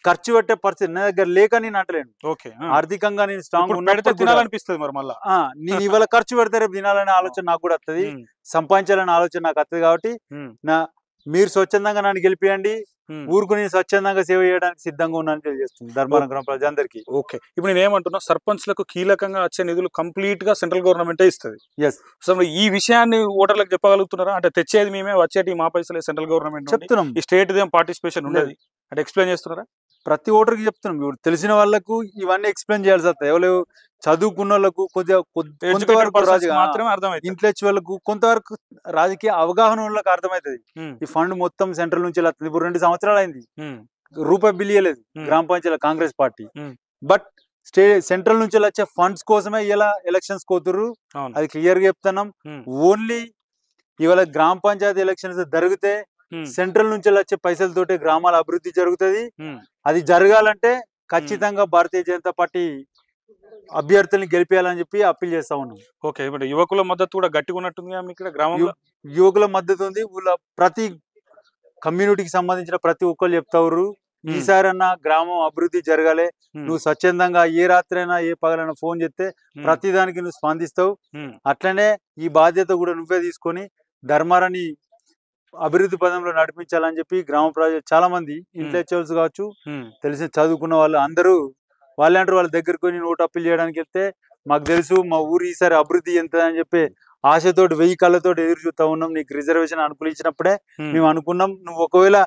ఖర్చు పెట్టే పరిస్థితి నా దగ్గర లేక నేను అంటలేను. ఆర్థికంగా నేను స్ట్రాంగ్ తినాలనిపిస్తుంది. మరి మళ్ళీ నేను ఇవాళ ఖర్చు పెడితే రేపు తినాలనే ఆలోచన నాకు కూడా వస్తుంది, సంపాదించాలనే ఆలోచన నాకు వస్తుంది. కాబట్టి మీరు స్వచ్ఛందంగా నన్ను గెలిపియండి. ఊరుకు నేను స్వచ్ఛందంగా సేవ చేయడానికి సిద్ధంగా ఉన్నానని తెలియజేస్తుంది ధర్మవరం గ్రామ ప్రజలందరికీ. ఓకే, ఇప్పుడు నేను ఏమంటున్నా, సర్పంచ్లకు కీలకంగా వచ్చే నిధులు కంప్లీట్ గా సెంట్రల్ గవర్నమెంటే ఇస్తుంది. సో ఈ విషయాన్ని ఓటర్లకు చెప్పగలుగుతున్నారా? అంటే తెచ్చేది మేమే, వచ్చేటి మా పైసలే సెంట్రల్ గవర్నమెంట్ చెప్తున్నాం, ఈ స్టేట్ దేం పార్టిసిపేషన్ ఉండదు అంటే ఎక్స్ప్లెయిన్ చేస్తున్నారా? ప్రతి ఓటర్కి చెప్తున్నాం. ఇప్పుడు తెలిసిన వాళ్ళకు ఇవన్నీ ఎక్స్ప్లెయిన్ చేయాల్సి వస్తాయి. ఎవరు చదువుకున్న వాళ్ళకు కొంతవరకు ఇంటలెక్చువల్కు, కొంతవరకు రాజకీయ అవగాహన వాళ్ళకి అర్థమవుతుంది. ఈ ఫండ్ మొత్తం సెంట్రల్ నుంచి వస్తుంది. ఇప్పుడు 2 సంవత్సరాలు అయింది, రూపాయి బిల్ ఇవ్వలేదు గ్రామ panchayat Congress party. But central నుంచి వచ్చే ఫండ్స్ కోసమే ఇలా ఎలక్షన్స్ కోతుర్రు. అది క్లియర్ గా చెప్తున్నాం. ఓన్లీ ఇవాళ గ్రామ పంచాయతీ ఎలక్షన్స్ జరిగితే సెంట్రల్ నుంచి వచ్చే పైసలతోటి గ్రామాల అభివృద్ధి జరుగుతుంది. అది జరగాలంటే ఖచ్చితంగా భారతీయ జనతా పార్టీ అభ్యర్థుల్ని గెలిపేయాలని చెప్పి అప్పీల్ చేస్తా ఉన్నాం. ఓకే, ఇప్పుడు యువకుల మద్దతు కూడా గట్టిగా ఉన్నట్టుంది ఇక్కడ గ్రామంలో. యువకుల మద్దతు ఉంది. ప్రతి కమ్యూనిటీకి సంబంధించిన ప్రతి ఒక్కరు చెప్తారు, ఈసారన్నా గ్రామం అభివృద్ధి జరగాలి. నువ్వు స్వచ్ఛందంగా ఏ రాత్రైనా ఏ పగలైనా ఫోన్ చేస్తే ప్రతి దానికి నువ్వు స్పందిస్తావు. అట్లనే ఈ బాధ్యత కూడా నువ్వే తీసుకొని ధర్మారాన్ని అభివృద్ధి పదంలో నడిపించాలని చెప్పి గ్రామ ప్రజలు చాలా మంది ఇంటలెక్చువల్స్ కావచ్చు, తెలిసి చదువుకున్న వాళ్ళు అందరూ వాళ్ళే అంటారు. వాళ్ళ దగ్గరకు నేను ఓటు అప్పీల్ చేయడానికి వెళ్తే మాకు తెలుసు మా ఊరు ఈసారి అభివృద్ధి ఎంత అని చెప్పి ఆశతోటి 1000 కళ్ళతోటి ఎదురు చూస్తా ఉన్నాం. నీకు రిజర్వేషన్ అనుకూలించినప్పుడే మేము అనుకున్నాం. నువ్వు ఒకవేళ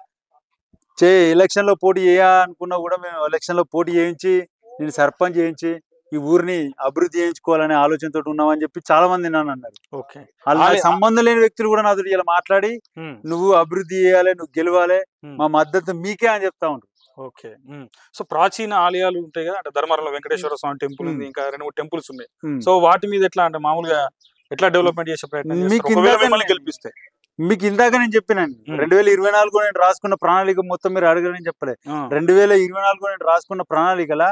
ఎలక్షన్ లో పోటీ చేయాలనుకున్నా కూడా మేము ఎలక్షన్ లో పోటీ చేయించి నేను సర్పంచ్ చేయించి ఈ ఊరిని అభివృద్ధి చేయించుకోవాలనే ఆలోచనతో ఉన్నామని చెప్పి చాలా మంది నన్ను అన్నారు. ఓకే. అలా సంబంధం లేని వ్యక్తులు కూడా నాతో ఇలా మాట్లాడి నువ్వు అభివృద్ధి చేయాలి, నువ్వు గెలవాలి, మా మద్దతు మీకే అని చెప్తా ఉంటారు. ఓకే. సో ప్రాచీన ఆలయాలు ఉంటాయి కదా, అంటే ధర్మవరంలో వెంకటేశ్వర స్వామి టెంపుల్ ఉంది, ఇంకా 2-3 టెంపుల్స్ ఉన్నాయి. సో వాటి మీద ఎట్లా అంటే మామూలుగా ఎట్లా డెవలప్మెంట్ చేసే ప్రయత్నం గెలిపిస్తే? మీకు ఇందాక నేను చెప్పినాను 2024 నేను రాసుకున్న ప్రణాళిక మొత్తం మీరు అడగని చెప్పలే. 2024 నేను రాసుకున్న ప్రణాళికల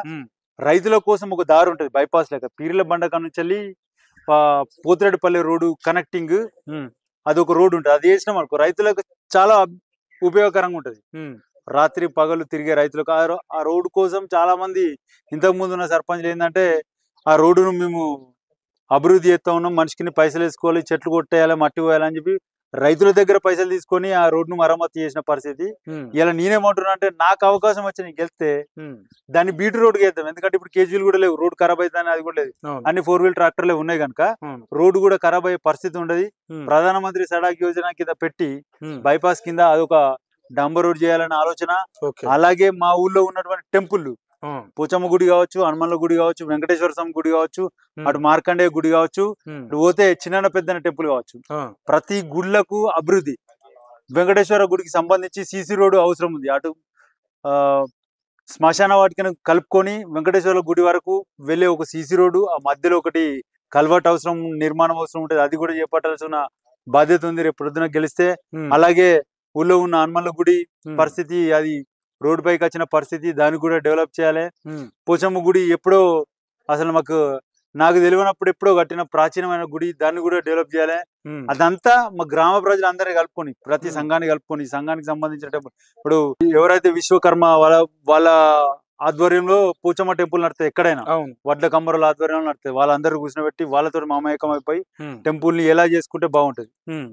రైతుల కోసం ఒక దారి ఉంటది, బైపాస్ లేక పీర్ల బండక నుంచి వెళ్ళి పోతిరెడ్డిపల్లి రోడ్డు కనెక్టింగ్, అది ఒక రోడ్డు ఉంటుంది. అది వేసినాం అనుకో రైతులకు చాలా ఉపయోగకరంగా ఉంటది. రాత్రి పగలు తిరిగే రైతులకు ఆ రోడ్డు కోసం చాలా మంది ఇంతకు ముందు ఉన్న సర్పంచ్లు ఏంటంటే ఆ రోడ్డును మేము అభివృద్ధి చేస్తా ఉన్నాం, మనిషికి పైసలు వేసుకోవాలి, చెట్లు కొట్టేయాలి, మట్టి పోయాలని చెప్పి రైతుల దగ్గర పైసలు తీసుకొని ఆ రోడ్డును మరమ్మతు చేసిన పరిస్థితి. ఇలా నేనేమంటున్నా అంటే నాకు అవకాశం వచ్చి నీకు వెళ్తే దాన్ని బీటీ రోడ్డుకి వేద్దాం. ఎందుకంటే ఇప్పుడు కేజీలు కూడా లేవు, రోడ్డు ఖరాబ్ అవుతుందని అది కూడా లేదు, అన్ని 4-wheel ట్రాక్టర్లే ఉన్నాయి కనుక రోడ్డు కూడా ఖరాబ్ అయ్యే పరిస్థితి ఉండదు. ప్రధానమంత్రి సడక్ యోజన కింద పెట్టి బైపాస్ కింద అదొక డంబర్ రోడ్ చేయాలనే ఆలోచన. అలాగే మా ఊళ్ళో ఉన్నటువంటి టెంపుల్, పోచమ్మ గుడి కావచ్చు, హనుమన్ల గుడి కావచ్చు, వెంకటేశ్వర స్వామి గుడి కావచ్చు, అటు మార్కండేయ గుడి కావచ్చు, పోతే చిన్న పెద్ద టెంపుల్ కావచ్చు, ప్రతి గుళ్ళకు అభివృద్ధి. వెంకటేశ్వర గుడికి సంబంధించి సీసీ రోడ్డు అవసరం ఉంది. అటు శ్మశాన వాటికను కలుపుకొని వెంకటేశ్వర గుడి వరకు వెళ్ళే ఒక సీసీ రోడ్డు, ఆ మధ్యలో ఒకటి కల్వర్ట్ అవసరం, నిర్మాణం అవసరం ఉంటుంది, అది కూడా చేపట్టాల్సిన బాధ్యత ఉంది రేపు పొద్దున గెలిస్తే. అలాగే ఊళ్ళో ఉన్న హనుమన్ల గుడి పరిస్థితి, అది రోడ్డు పైకి వచ్చిన పరిస్థితి, దాన్ని కూడా డెవలప్ చేయాలి. పోచమ్మ గుడి ఎప్పుడో అసలు నాకు తెలియనప్పుడు ఎప్పుడో కట్టిన ప్రాచీనమైన గుడి, దాన్ని కూడా డెవలప్ చేయాలి. అదంతా మా గ్రామ ప్రజలందరినీ కలుపుకొని, ప్రతి సంఘాన్ని కలుపుకొని, సంఘానికి సంబంధించిన టెంపుల్, ఇప్పుడు ఎవరైతే విశ్వకర్మ వాళ్ళ ఆధ్వర్యంలో పోచమ్మ టెంపుల్ నడుతాయి, ఎక్కడైనా వడ్ల కమ్మరుల ఆధ్వర్యంలో నడుతాయి, వాళ్ళందరూ కూర్చోబెట్టి వాళ్ళతో మామేకం అయిపోయి టెంపుల్ ని ఎలా చేసుకుంటే బాగుంటది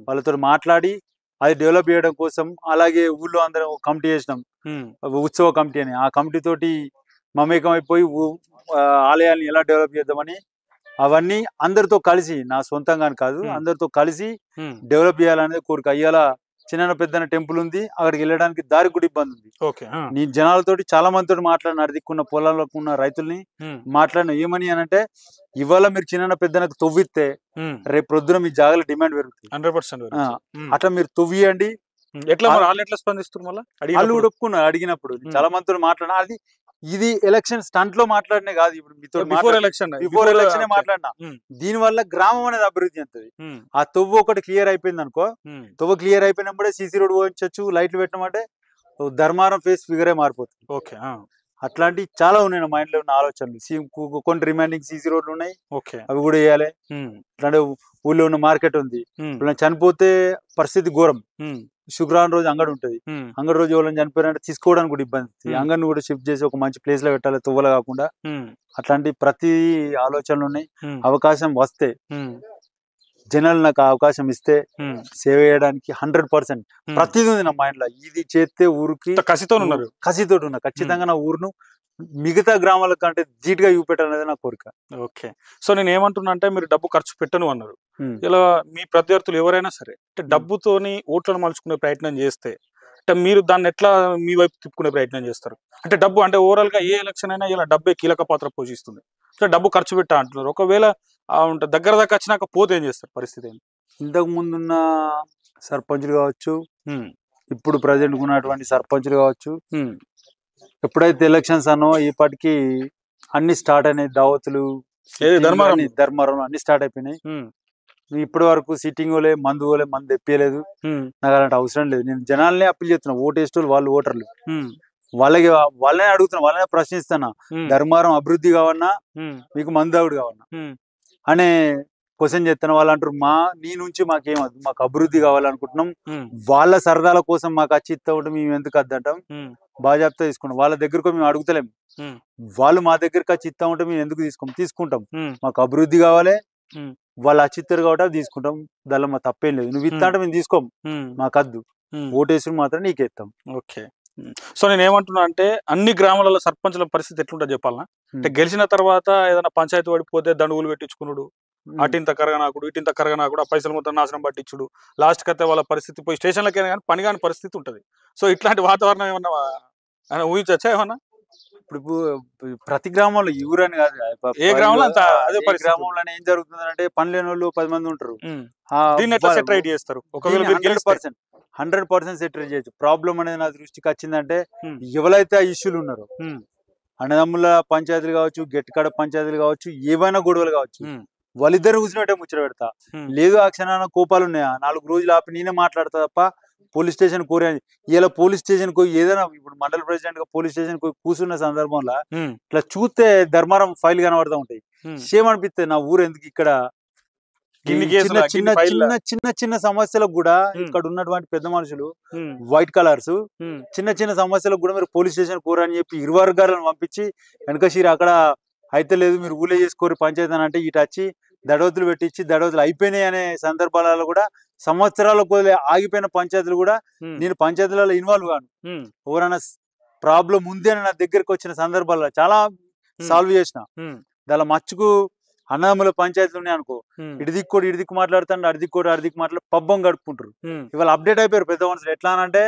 వాళ్ళతో మాట్లాడి అది డెవలప్ చేయడం కోసం. అలాగే ఊళ్ళో అందరం కమిటీ చేసినాం, ఉత్సవ కమిటీ అని. ఆ కమిటీ తోటి మమేకం అయిపోయి ఆలయాన్ని ఎలా డెవలప్ చేద్దామని అవన్నీ అందరితో కలిసి, నా సొంతంగా కాదు, అందరితో కలిసి డెవలప్ చేయాలనేది కోరిక. అయ్యాల చిన్న పెద్ద టెంపుల్ ఉంది, అక్కడికి వెళ్ళడానికి దారి కూడా ఇబ్బంది ఉంది. నీ జనాలతోటి చాలా మందితో మాట్లాడిన, అడిదిక్కున్న పొలాలకు ఉన్న రైతుల్ని మాట్లాడిన. ఏమని అంటే ఇవాళ మీరు చిన్న పెద్దనకు తవ్విస్తే రేపు ప్రొద్దున మీ జాగాల డిమాండ్ పెరుగుతుంది 100%. అట్లా మీరు తవ్వియండి. ఎట్లా స్పందిస్తున్నారు మళ్ళీ వాళ్ళు కూడా ఒప్పుకున్నారు. అడిగినప్పుడు చాలా మందితో మాట్లాడినా, అది ఇది ఎలక్షన్ స్టంట్ లో మాట్లాడినే కాదు, ఇప్పుడు మీతో బిఫోర్ ఎలక్షన్ మాట్లాడినా. దీని వల్ల గ్రామం అనేది అభివృద్ధి అవుతుంది. ఆ తొవ్వు ఒకటి క్లియర్ అయిపోయింది అనుకో, తొవ్వు క్లియర్ అయిపోయినప్పుడే సీసీ రోడ్ పోయించచ్చు, లైట్లు పెట్టమంటే ధర్మారం ఫేస్ ఫిగరే మారిపోతుంది. ఓకే. అట్లాంటివి చాలా ఉన్నాయి నా మైండ్ లో ఉన్న ఆలోచనలు. కొన్ని రిమైనింగ్ సీసీ రోడ్లు ఉన్నాయి, అవి కూడా వేయాలి. అట్లాంటి ఊళ్ళో ఉన్న మార్కెట్ ఉంది, చనిపోతే పరిస్థితి ఘోరం. శుక్రవారం రోజు అంగడి ఉంటది, అంగడి రోజు ఎవరైనా చనిపోయారంటే తీసుకోవడానికి కూడా ఇబ్బంది. అంగడిని కూడా షిఫ్ట్ చేసి ఒక మంచి ప్లేస్ లో పెట్టాలి, తువ్వలు కాకుండా. అట్లాంటి ప్రతి ఆలోచనలు ఉన్నాయి. అవకాశం వస్తే జనాలు నాకు అవకాశం ఇస్తే సేవ చేయడానికి 100% ప్రతిదీ ఉంది నా మైండ్ లో. ఇది చేస్తే ఊరికి కసితో ఉన్నా, ఖచ్చితంగా నా ఊరును మిగతా గ్రామాల కంటే ధీటుగా చూపెట్టాలనేది నా కోరిక. ఓకే. సో నేను ఏమంటున్నా అంటే మీరు డబ్బు ఖర్చు పెట్టను అన్నారు. ఇలా మీ ప్రత్యర్థులు ఎవరైనా సరే అంటే డబ్బుతోని ఓట్లను మలుచుకునే ప్రయత్నం చేస్తే అంటే మీరు దాన్ని ఎట్లా మీ వైపు తిప్పుకునే ప్రయత్నం చేస్తారు? అంటే డబ్బు అంటే ఓవరాల్ గా ఏ ఎలక్షన్ అయినా ఇలా డబ్బే కీలక పాత్ర పోషిస్తుంది. ఇట్లా డబ్బు ఖర్చు పెట్టా అంటున్నారు. ఒకవేళ దగ్గర దాకా వచ్చినాక పోతే ఏం చేస్తారు? పరిస్థితి ఏంటి? ఇంతకు ముందున్న సర్పంచులు కావచ్చు, ఇప్పుడు ప్రజెంట్ ఉన్నటువంటి సర్పంచులు కావచ్చు, ఎప్పుడైతే ఎలక్షన్స్ అన్నో ఇప్పటికి అన్ని స్టార్ట్ అయినాయి. దావతులు, ధర్మారం అన్ని స్టార్ట్ అయిపోయినాయి. ఇప్పటి వరకు సిట్టింగ్ వాళ్ళే మందు తెప్పలేదు. నాకు అలాంటి అవసరం లేదు. నేను జనాలనే అప్పీల్ చేస్తున్నా, ఓటేస్టోళ్ళు వాళ్ళు ఓటర్లు, వాళ్ళనే అడుగుతున్నా, వాళ్ళనే ప్రశ్నిస్తున్నా. ధర్మారం అభివృద్ధి కావన్నా, మీకు మందావుడు కావన్నా అనే క్వశ్చన్ చేస్తాను. వాళ్ళు అంటారు నీ నుంచి మాకేమద్దు, మాకు అభివృద్ధి కావాలనుకుంటున్నాం. వాళ్ళ సరదాల కోసం మాకు వచ్చి ఇస్తా ఉంటే మేము ఎందుకు వద్దంటాం, బాజాబ్తా తీసుకుంటాం. వాళ్ళ దగ్గరకు మేము అడుగుతలేము, వాళ్ళు మా దగ్గరకు వచ్చి ఇస్తా ఉంటే మేము ఎందుకు తీసుకుంటాం. మాకు అభివృద్ధి కావాలి, వాళ్ళు అచ్చిత్తారు కాబట్టి తీసుకుంటాం. దానిలో మా తప్పేం లేదు. నువ్వు ఇస్తా అంటే మేము తీసుకోం, మాకు వద్దు, ఓటేసుకుని మాత్రం నీకేస్తాం. ఓకే. సో నేను ఏమంటున్నా అంటే అన్ని గ్రామాలలో సర్పంచుల పరిస్థితి ఎట్లుంటో చెప్పాలనా? అంటే గెలిచిన తర్వాత ఏదైనా పంచాయతీ పడిపోతే దండుగులు పెట్టించుకున్నాడు, అటింత కరగనాకుడు ఇటింత కరగనాకుడు, ఆ పైసలు మొత్తం నాశనం పట్టించుడు, లాస్ట్ కి అయితే వాళ్ళ పరిస్థితి పోయి స్టేషన్లకైనా కానీ పని కాని పరిస్థితి ఉంటది. సో ఇట్లాంటి వాతావరణం ఏమన్నా ఊహించచ్చా? ఏమన్నా ప్రతి గ్రామంలో ఈ ఊరు అని కాదు, ఏ గ్రామంలో అంత అదే ఏ పరిస్థితి. గ్రామంలోనే ఏం జరుగుతుంది అంటే పని లేని వాళ్ళు 10 మంది ఉంటారు. దీన్ని ఎట్లా సెటరైట్ చేస్తారు ఒకవేళ మీరు గెలిస్తే? 100% సెటిల్ చేయొచ్చు. ప్రాబ్లం అనేది నా దృష్టికి వచ్చిందంటే ఎవరైతే ఆ ఇష్యూలు ఉన్నారో, అన్నదమ్ముల పంచాయతీలు కావచ్చు, గట్టికాడ పంచాయతీలు కావచ్చు, ఏవైనా గొడవలు కావచ్చు, వాళ్ళిద్దరు కూర్చున్నట్టే ముచ్చట పెడతా. లేదు ఆ క్షణాన కోపాలు ఉన్నాయా 4 రోజులు ఆపి నేనే మాట్లాడతా తప్ప పోలీస్ స్టేషన్ కోరే. ఇలా పోలీస్ స్టేషన్ కు ఏదైనా ఇప్పుడు మండల ప్రెసిడెంట్ గా పోలీస్ స్టేషన్ కు కూర్చున్న సందర్భంలో ఇట్లా చూస్తే ధర్మారం ఫైల్ కనబడతా ఉంటాయి. సేమ్ అనిపిస్తుంది నా ఊరు ఎందుకు ఇక్కడ. చిన్న చిన్న చిన్న చిన్న చిన్న సమస్యలకు కూడా ఇక్కడ ఉన్నటువంటి పెద్ద మనుషులు వైట్ కలర్స్ చిన్న చిన్న సమస్యలకు కూడా మీరు పోలీస్ స్టేషన్ కోరు అని చెప్పి 20 వర్గాలను పంపించి వెనకశీరి అక్కడ అయితే లేదు మీరు ఊళ్ళో చేసుకోరు పంచాయతీ అని అంటే ఇటు వచ్చి దడవతులు పెట్టించి దడవతులు అయిపోయినాయి అనే సందర్భాలలో కూడా సంవత్సరాలకు ఆగిపోయిన పంచాయతీలు కూడా నేను పంచాయతీలలో ఇన్వాల్వ్ కాను. ఎవరైనా ప్రాబ్లం ఉంది అని నా దగ్గరకు వచ్చిన సందర్భాల్లో చాలా సాల్వ్ చేసిన. దాని మచ్చుకు అన్నదమ్ముల పంచాయతీలు ఉన్నాయి అనుకో, ఇటు దిక్కు మాట్లాడుతాను, అడిదిక్కు మాట్లాడి పబ్బం గడుపుకుంటారు. ఇవాళ అప్డేట్ అయిపోయారు పెద్ద మనుషులు. ఎట్లా అంటే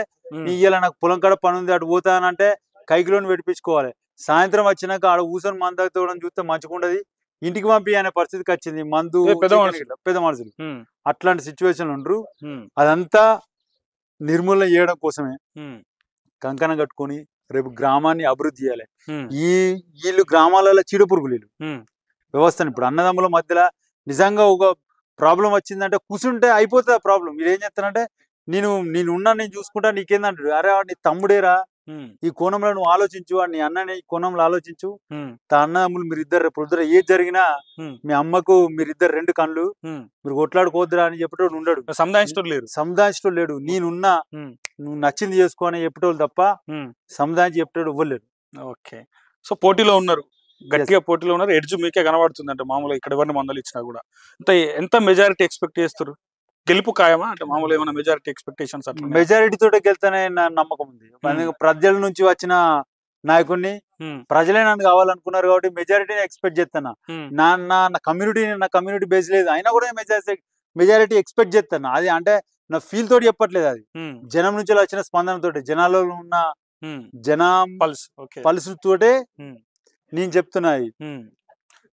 నీ ఇవాళ నాకు పొలం కాడ పని ఉంది అటు పోతానంటే కైకిలోని పెట్టించుకోవాలి. సాయంత్రం వచ్చినాక ఆడ ఊసని మందు తోవడం చూస్తే మంచిగుండదు, ఇంటికి పంపి అనే పరిస్థితికి వచ్చింది మందు పెద్ద మనుషులు. అట్లాంటి సిచ్యువేషన్లు ఉండరు. అదంతా నిర్మూలన చేయడం కోసమే కంకణం కట్టుకొని రేపు గ్రామాన్ని అభివృద్ధి చేయాలి. వీళ్ళు గ్రామాలలో చీడపురుగులు వ్యవస్థను ఇప్పుడు అన్నదమ్ముల మధ్యలో నిజంగా ఒక ప్రాబ్లం వచ్చిందంటే కూర్చుంటే అయిపోతుంది ఆ ప్రాబ్లం. మీరు ఏం చెప్తానంటే నేను ఉన్నా నేను చూసుకుంటా నీకేందంటాడు. అరే నీ తమ్ముడేరా, ఈ కోణంలో నువ్వు ఆలోచించు, నీ అన్నని ఈ కోణంలో ఆలోచించు. అన్నదమ్ములు మీరిద్దరు రేపు పొద్దున ఏది జరిగినా మీ అమ్మకు మీరిద్దరు 2 కళ్ళు, మీరు కొట్లాడుకోవద్దురా అని చెప్పేటోడు ఉండడు, సముదాయించడం లేడు. నేనున్నా నువ్వు నచ్చింది చేసుకో అని చెప్పేటోళ్ళు తప్ప సముదాయించి చెప్పేటోడు ఇవ్వలేడు. ఓకే, సో పోటీలో ఉన్నారు, గట్టిగా పోటీలో ఉన్నారు. ఎడ్జ్ మీకే కనబడుతుంది అంటే మామూలుగా ఇక్కడ ఎవరిని మందలు ఇచ్చినా కూడా. ఎంత మెజారిటీ ఎక్స్పెక్ట్ చేస్తారు? గెలుపు ఖాయమా అంటే మామూలు ఏమైనా మెజారిటీ ఎక్స్పెక్టేషన్స్? మెజారిటీ తోటే గెలుతానే నా నమ్మకం ఉంది. ప్రజల నుంచి వచ్చిన నాయకుడిని ప్రజలే నన్ను కావాలనుకున్నారు కాబట్టి మెజారిటీని ఎక్స్పెక్ట్ చేస్తాను. నా కమ్యూనిటీ బేస్ లేదు అయినా కూడా మెజారిటీ ఎక్స్పెక్ట్ చేస్తాను. అది అంటే నా ఫీల్ తోటి చెప్పట్లేదు, అది జనం నుంచి వచ్చిన స్పందన తోటి, జనాల్లో ఉన్న జనం పల్స్ తోటే నేను చెప్తున్నా.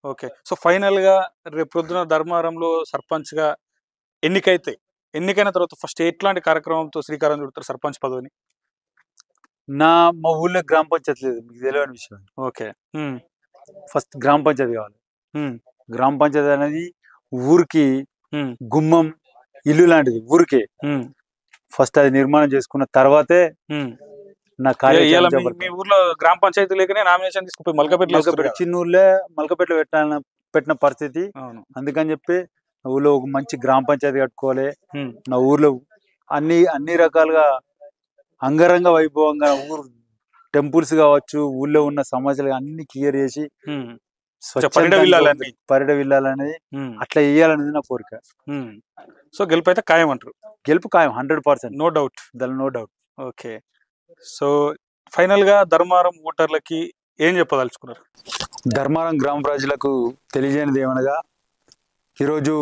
ఓకే, సో ఫైనల్ గా రేపు పొద్దున ధర్మారంలో సర్పంచ్ గా ఎన్నికైన తర్వాత ఫస్ట్ ఎట్లాంటి కార్యక్రమంతో శ్రీకారం చుడతారు సర్పంచ్ పదవిని? మా ఊళ్ళో గ్రామ పంచాయతీ లేదు, మీకు తెలియని విషయం. ఓకే, ఫస్ట్ గ్రామ పంచాయతీ కావాలి. గ్రామ పంచాయతీ అనేది ఊరికి గుమ్మం ఇల్లు లాంటిది. ఊరికే ఫస్ట్ అది నిర్మాణం చేసుకున్న తర్వాతే నా కార్యక్రమం. మీ ఊర్లో గ్రామ పంచాయతీ లేకనే నామినేషన్ తీసుకుపోయి మల్కపేటలో చిన్న ఊర్లే మల్కపేటలో పెట్టిన పరిస్థితి. అందుకని చెప్పి ఊళ్ళో ఒక మంచి గ్రామ పంచాయతీ కట్టుకోవాలి. నా ఊర్లో అన్ని రకాలుగా అంగరంగ వైభవంగా ఊరు టెంపుల్స్ కావచ్చు, ఊళ్ళో ఉన్న సమస్యలు అన్ని క్లియర్ చేసి పరిడవిల్లాలనేది అట్లా వేయాలనేది నా కోరిక. సో గెలుపు అయితే ఖాయం అంటారు? గెలుపు ఖాయం 100%, no doubt, no doubt. Okay, so final గా ధర్మారం ఓటర్లకి ఏం చెప్పదలుచుకున్నారు? ధర్మారం గ్రామ ప్రజలకు తెలియజేయనిది ఏమనగా, ఈరోజు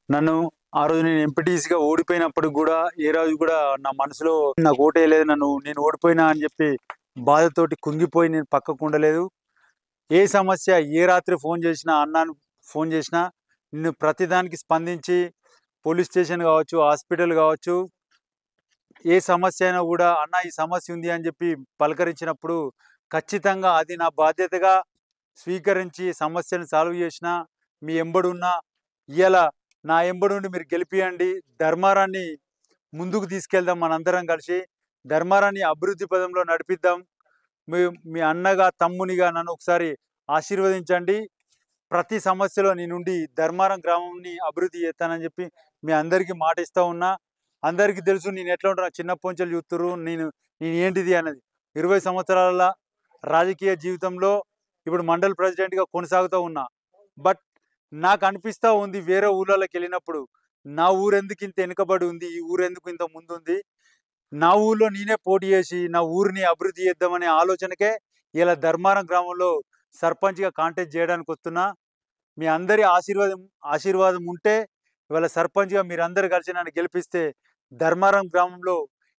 నన్ను ఆ రోజు నేను ఎంపీటీసీగా ఓడిపోయినప్పుడు కూడా ఏ రోజు కూడా నా మనసులో నాకు ఓటేయలేదు, నేను ఓడిపోయినా అని చెప్పి బాధతోటి కుంగిపోయి నేను పక్కకు ఉండలేదు. ఏ సమస్య ఏ రాత్రి ఫోన్ చేసినా, అన్నాను ఫోన్ చేసినా నిన్ను ప్రతిదానికి స్పందించి పోలీస్ స్టేషన్ కావచ్చు, హాస్పిటల్ కావచ్చు, ఏ సమస్య అయినా కూడా అన్న ఈ సమస్య ఉంది అని చెప్పి పలకరించినప్పుడు ఖచ్చితంగా అది నా బాధ్యతగా స్వీకరించి సమస్యను సాల్వ్ చేసిన మీ ఎంబడున్నా. ఇవాళ నా ఎంబడుండి మీరు గెలిపియండి, ధర్మారాన్ని ముందుకు తీసుకెళ్దాం, మనందరం కలిసి ధర్మారాన్ని అభివృద్ధి పదంలో నడిపిద్దాం. మీ అన్నగా తమ్మునిగా నన్ను ఒకసారి ఆశీర్వదించండి. ప్రతి సమస్యలో నేనుండి ధర్మారం గ్రామంని అభివృద్ధి చేస్తానని చెప్పి మీ అందరికీ మాట ఇస్తూ ఉన్నా. అందరికీ తెలుసు నేను ఎట్లా ఉంటున్నా, చిన్నప్పటి నుంచి చూస్తున్నారు నేను ఏంటిది అన్నది. 20 సంవత్సరాల రాజకీయ జీవితంలో ఇప్పుడు మండల్ ప్రెసిడెంట్గా కొనసాగుతూ ఉన్నా. బట్ నాకు అనిపిస్తూ ఉంది వేరే ఊళ్ళలోకి వెళ్ళినప్పుడు నా ఊరెందుకు ఇంత వెనుకబడి ఉంది, ఈ ఊరెందుకు ఇంత ముందుంది, నా ఊళ్ళో నేనే పోటీ చేసి నా ఊరిని అభివృద్ధి చేద్దామనే ఆలోచనకే ఇలా ధర్మారం గ్రామంలో సర్పంచ్గా కాంటెస్ట్ చేయడానికి వస్తున్నా. మీ అందరి ఆశీర్వాదం ఉంటే ఇవాళ సర్పంచ్గా మీరందరూ కలిసి నన్ను గెలిపిస్తే ధర్మారం గ్రామంలో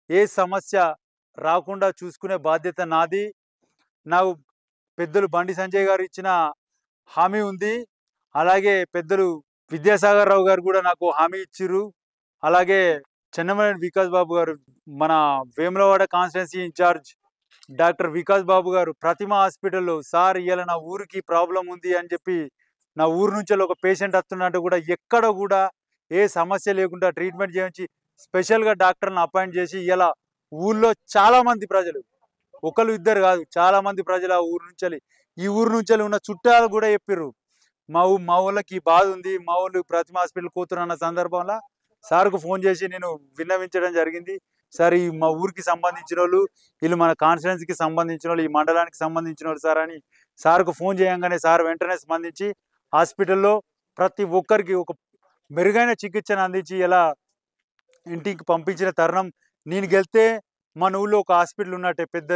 ఏ సమస్య రాకుండా చూసుకునే బాధ్యత నాది. నాకు పెద్దలు బండి సంజయ్ గారు ఇచ్చిన హామీ ఉంది. అలాగే పెద్దలు విద్యాసాగర్ రావు గారు కూడా నాకు హామీ ఇచ్చిర్రు. అలాగే చెన్నమనేని వికాస్ బాబు గారు, మన Vemulawada constituency in charge doctor Vikas Babu గారు ప్రతిమ హాస్పిటల్లో, సార్ ఇవాళ నా ఊరికి ప్రాబ్లం ఉంది అని చెప్పి నా ఊరు నుంచి ఒక పేషెంట్ వస్తున్నట్టు కూడా ఎక్కడ కూడా ఏ సమస్య లేకుండా ట్రీట్మెంట్ చేయించి స్పెషల్గా డాక్టర్ని అపాయింట్ చేసి ఇలా ఊళ్ళో చాలా మంది ప్రజలు, ఒకరు ఇద్దరు కాదు, చాలా మంది ప్రజలు ఆ ఊరు నుంచి, ఈ ఊరు నుంచి ఉన్న చుట్టాలు కూడా చెప్పిర్రు మా ఊళ్ళకి బాధ ఉంది, మా ఊళ్ళు ప్రతిమ హాస్పిటల్ కూతురన్న సందర్భంలో సార్కు ఫోన్ చేసి నేను విన్నవించడం జరిగింది. సార్ ఈ మా ఊరికి సంబంధించిన వాళ్ళు, వీళ్ళు మన కాన్స్టిట్యున్సీకి సంబంధించిన వాళ్ళు, ఈ మండలానికి సంబంధించిన వాళ్ళు సార్ అని సార్కు ఫోన్ చేయంగానే సార్ వెంటనే స్పందించి హాస్పిటల్లో ప్రతి ఒక్కరికి ఒక మెరుగైన చికిత్సను అందించి ఇలా ఇంటికి పంపించిన తరుణం. నేను గెలితే మన ఊళ్ళో ఒక హాస్పిటల్ ఉన్నట్టే, పెద్ద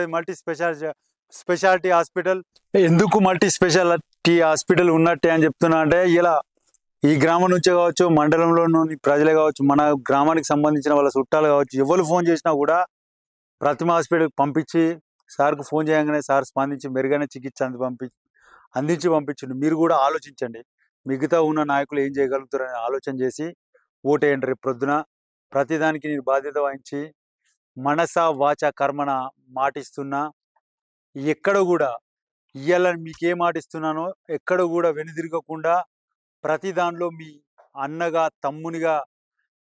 స్పెషాలిటీ హాస్పిటల్. ఎందుకు మల్టీ స్పెషాలిటీ హాస్పిటల్ ఉన్నట్టే అని చెప్తున్నా అంటే, ఇలా ఈ గ్రామం నుంచే కావచ్చు, మండలంలోని ప్రజలే కావచ్చు, మన గ్రామానికి సంబంధించిన వాళ్ళ చుట్టాలు కావచ్చు, ఎవరు ఫోన్ చేసినా కూడా ప్రతిమ హాస్పిటల్కి పంపించి సార్కు ఫోన్ చేయగానే సార్ స్పందించి మెరుగైన చికిత్స అందించి పంపించండి. మీరు కూడా ఆలోచించండి, మిగతా ఉన్న నాయకులు ఏం చేయగలుగుతారని ఆలోచన చేసి ఓటేయండి. రేపు ప్రొద్దున ప్రతిదానికి నేను బాధ్యత వహించి మనస వాచ కర్మన మాటిస్తున్నా. ఎక్కడ కూడా ఇయ్యాల మీకే మాటిస్తున్నానో ఎక్కడ కూడా వెనుదిరగకుండా ప్రతి దానిలో మీ అన్నగా, తమ్మునిగా,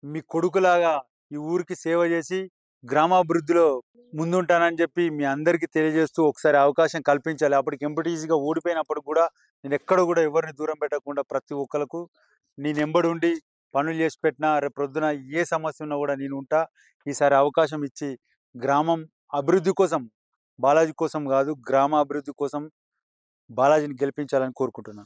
మీ కొడుకులాగా ఈ ఊరికి సేవ చేసి గ్రామాభివృద్ధిలో ముందుంటానని చెప్పి మీ అందరికీ తెలియజేస్తూ ఒకసారి అవకాశం కల్పించాలి. అప్పటికి ఎంపీటీసీగా ఓడిపోయినప్పుడు కూడా నేను ఎక్కడ కూడా ఎవరిని దూరం పెట్టకుండా ప్రతి ఒక్కరికి నేను ఎంబడి ఉండి పనులు చేసి పెట్టినా, రేపు ప్రొద్దున ఏ సమస్య ఉన్నా కూడా నేను ఉంటా. ఈసారి అవకాశం ఇచ్చి గ్రామం అభివృద్ధి కోసం, బాలాజీ కోసం కాదు, గ్రామ అభివృద్ధి కోసం బాలాజీని గెలిపించాలని కోరుకుంటున్నాను.